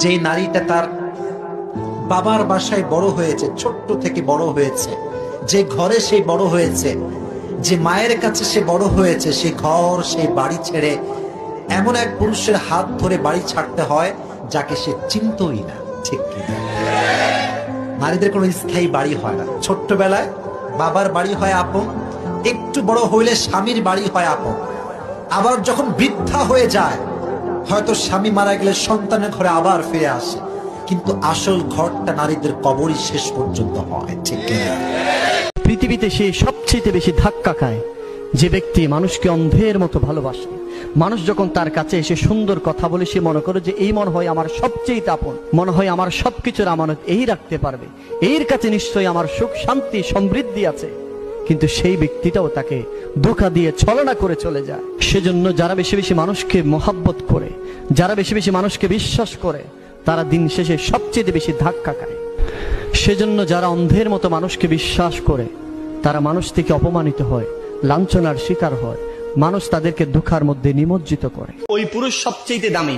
যে নারীটা তার বাবার বাসায় বড় হয়েছে, ছোট্ট থেকে বড় হয়েছে, যে ঘরে সে বড় হয়েছে, যে মায়ের কাছে সে বড় হয়েছে, সে ঘর সেই বাড়ি ছেড়ে এমন এক পুরুষের হাত ধরে বাড়ি ছাড়তে হয় যাকে সে চিনতই না। ঠিক কিনা? নারীদের কোনো স্থায়ী বাড়ি হয় না। ছোট্টবেলায় বাবার বাড়ি হয় আপন, একটু বড় হইলে স্বামীর বাড়ি হয় আপন, আবার যখন বৃদ্ধা হয়ে যায় হয়তো স্বামী মারা গেলে সন্তানের ঘরে আবার ফিরে আসে, কিন্তু আসল ঘরটা নারীদের কবরই শেষ পর্যন্ত হয়। ঠিক কিনা? পৃথিবীতে সে সবচেয়ে বেশি ধাক্কা খায় যে ব্যক্তি মানুষকে অন্ধের মতো ভালোবাসে। মানুষ যখন তার কাছে এসে সুন্দর কথা বলে সে মনে করে যে এই মনে হয় আমার সবচেয়ে আপন, মনে হয় আমার সবকিছুর আমানত এই রাখতে পারবে, এর কাছে নিশ্চয়ই আমার সুখ শান্তি সমৃদ্ধি আছে, কিন্তু সেই ব্যক্তিটাও তাকে ধোঁকা দিয়ে ছলনা করে চলে যায়। সেজন্য যারা বেশি বেশি মানুষকে মহাব্বত করে, যারা বেশি বেশি মানুষকে বিশ্বাস করে, তারা দিন শেষে সবচেয়ে বেশি ধাক্কা খায়। সেজন্য যারা অন্ধের মতো মানুষকে বিশ্বাস করে তারা মানুষ থেকে অপমানিত হয়, লাঞ্ছনার শিকার হয়, মানুষ তাদেরকে দুঃখার মধ্যে নিমজ্জিত করে। ওই পুরুষ সবচেয়ে দামি,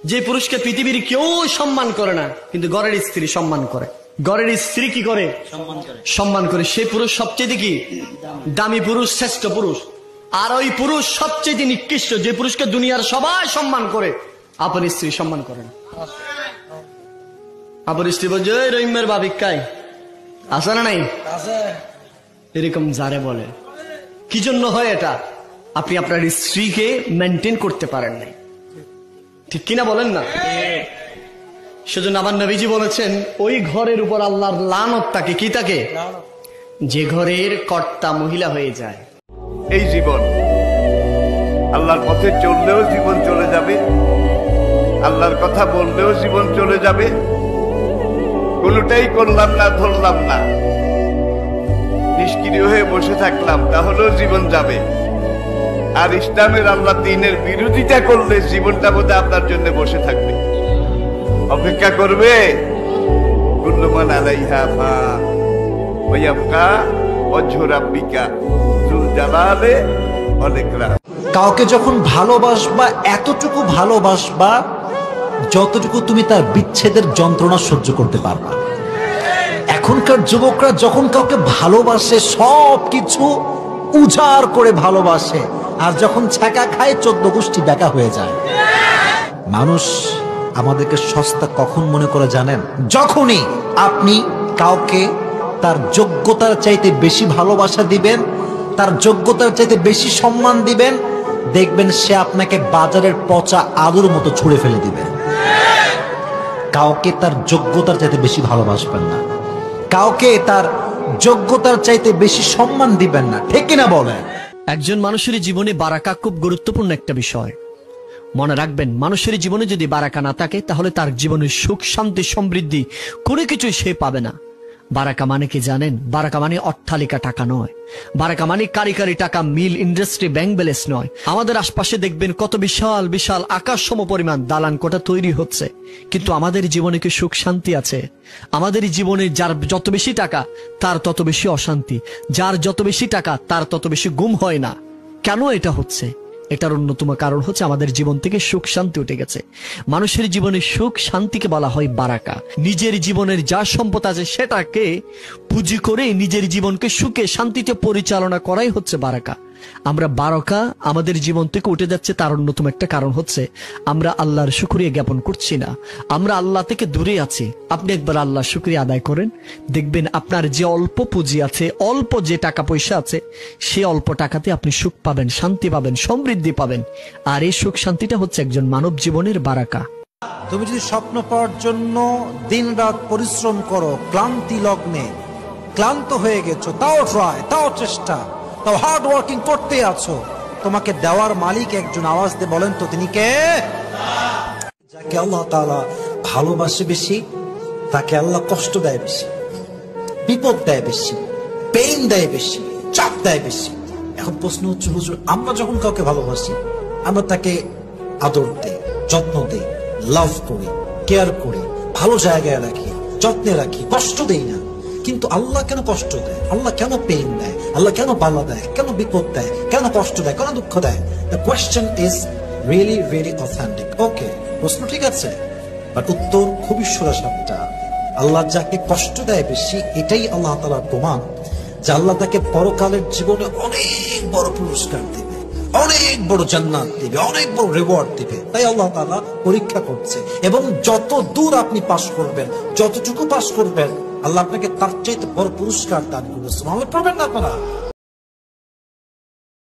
যে পুরুষকে পৃথিবীর কেউ সম্মান করে না, কিন্তু ঘরের স্ত্রী সম্মান করে। ঘরের স্ত্রী কি করে? সম্মান করে। সেই পুরুষ সবচেয়ে কি দামি পুরুষ, শ্রেষ্ঠ পুরুষ। আর ওই পুরুষ সবচেয়ে নিকৃষ্ট, যে পুরুষকে দুনিয়ার সবাই সম্মান করে আপন স্ত্রী সম্মান করে না। আপন স্ত্রী বলছে রহিমের ভাবিকায় আছে না নাই, এরকম যারে বলে কি জন্য হয় এটা? আপনি আপনার স্ত্রীকে মেনটেন করতে পারেন নাই। ঠিক কিনা বলেন না? সেজন্য আমার নবীজি বলেছেন ওই ঘরের উপর আল্লাহর লানত থাকে। কি থাকে? যে ঘরের কর্তা মহিলা হয়ে যায়। এই জীবন আল্লাহর পথে চললেও জীবন চলে যাবে, আল্লাহর কথা বললেও জীবন চলে যাবে, কোনটাই করলাম না, ধরলাম না, নিষ্ক্রিয় হয়ে বসে থাকলাম, তাহলেও জীবন যাবে। আর ইসলামের আল্লাহ দ্বীনের বিরোধিতা করলে জীবনটা বোধহয় আপনার জন্য বসে থাকবে, অপেক্ষা করবে। কুল্লুমান আলাইহা ফান ওয়া ইয়াবকা ওয়াজহু রাব্বিকা যুল জালালি ওয়াল ইকরাম। কাউকে যখন ভালোবাসবা এতটুকু ভালোবাসবা যতটুকু তুমি তার বিচ্ছেদের যন্ত্রণা সহ্য করতে পারবা। এখনকার যুবকরা যখন কাউকে ভালোবাসে সবকিছু উজাড় করে ভালোবাসে, আর যখন ছ্যাঁকা খায় 14 গোষ্ঠী ব্যাকা হয়ে যায়। মানুষ আমাদেরকে সস্তা কখন মনে করে জানেন? যখনই আপনি কাউকে তার যোগ্যতার চাইতে বেশি ভালোবাসা দিবেন, তার যোগ্যতার চাইতে বেশি সম্মান দিবেন, দেখবেন সে আপনাকে বাজারের পচা আলুর মতো ছুঁড়ে ফেলে দিবে। কাউকে তার যোগ্যতার চাইতে বেশি ভালোবাসবেন না, কাউকে তার যোগ্যতার চাইতে বেশি সম্মান দিবেন না। ঠিক কিনা বলেন? একজন মানুষের জীবনে বারাকা খুব গুরুত্বপূর্ণ একটা বিষয়। মনে রাখবেন, মানুষের জীবনে যদি বারাকা না থাকে তাহলে তার জীবনের সুখ শান্তি সমৃদ্ধি কোনো কিছুই সে পাবে না। বারাকা মানে কি জানেন? বারাকা মানে অট্টালিকা, টাকা নয়। বারাকা মানে কারি টাকা, মিল, ইন্ডাস্ট্রি, ব্যাংক ব্যালেন্স নয়। আমাদের আশপাশে দেখবেন কত বিশাল বিশাল আকাশ সম পরিমাণ দালান কোঠা তৈরি হচ্ছে, কিন্তু আমাদের জীবনে কি সুখ শান্তি আছে? আমাদের জীবনে যার যত বেশি টাকা তার তত বেশি অশান্তি, যার যত বেশি টাকা তার তত বেশি ঘুম হয় না। কেন এটা হচ্ছে? এটার অন্যতম কারণ হচ্ছে আমাদের জীবন থেকে সুখ শান্তি উঠে গেছে। মানুষের জীবনে সুখ শান্তিকে বলা হয় বারাকা। নিজের জীবনের যা সম্পদ আছে সেটাকে পুঁজি করে নিজের জীবনকে সুখে শান্তিতে পরিচালনা করাই হচ্ছে বারাকা। আমরা বারাকা আমাদের জীবন থেকে উঠে যাচ্ছে, তার অন্যতম একটা কারণ হচ্ছে আমরা আল্লাহর শুকরিয়া জ্ঞাপন করছি না, আমরা আল্লাহ থেকে দূরে আছি। আপনি একবার আল্লাহর শুকরিয়া আদায় করেন, দেখবেন আপনার যে অল্প পুঁজি আছে, অল্প যে টাকা পয়সা আছে, সে অল্প টাকাতে আপনি সুখ পাবেন, শান্তি পাবেন, সমৃদ্ধি পাবেন। আর এই সুখ শান্তিটা হচ্ছে একজন মানব জীবনের বারাকা। তুমি যদি স্বপ্ন পাওয়ার জন্য দিন রাত পরিশ্রম করো, ক্লান্তি লগ্নে ক্লান্ত হয়ে গেছো, তাও ট্রাই, তাও চেষ্টা, তাও হার্ড ওয়ার্কিং করতে আছো, তোমাকে দেওয়ার মালিক একজন। আওয়াজ দিয়ে বলেন তো তিনি কে? যাকে আল্লাহ তাআলা ভালোবাসে বেশি তাকে আল্লাহ কষ্ট দেয় বেশি, বিপদ দেয় বেশি, পেইন দেয় বেশি, চাপ দেয় বেশি। এখন প্রশ্ন হচ্ছে, হুজুর আমরা যখন কাউকে ভালোবাসি আমরা তাকে আদর দেই, যত্ন দেই, লাভ করি, কেয়ার করি, ভালো জায়গায় রাখি, যত্নে রাখি, কষ্ট দেই না, কিন্তু আল্লাহ কেন কষ্ট দেয়? আল্লাহ কেন পেইন দেয়? আল্লাহ কেন বালা দেয়? কেন বিপদ দেয়? কেন কষ্ট দেয়? কেন দুঃখ দেয়? The question is really really authentic. Okay, প্রশ্ন ঠিক আছে, আর উত্তর খুবই সোজাসাপটা। আল্লাহ যাকে কষ্ট দেয় বেশি, এটাই আল্লাহ তাআলার প্রমাণ যে আল্লাহ তাকে পরকালের জীবনে অনেক বড় পুরস্কার দিবে, অনেক বড় জান্নাত দিবে, অনেক বড় রিওয়ার্ড দিবে। তাই আল্লাহ তাআলা পরীক্ষা করছে, এবং যত দূর আপনি পাশ করবেন, যতটুকু পাশ করবেন, আল্লাহ আপনাকে তার চাইতে বড় পুরস্কার দান করবে। সুবহানাল্লাহ পড়বেন না আপনারা?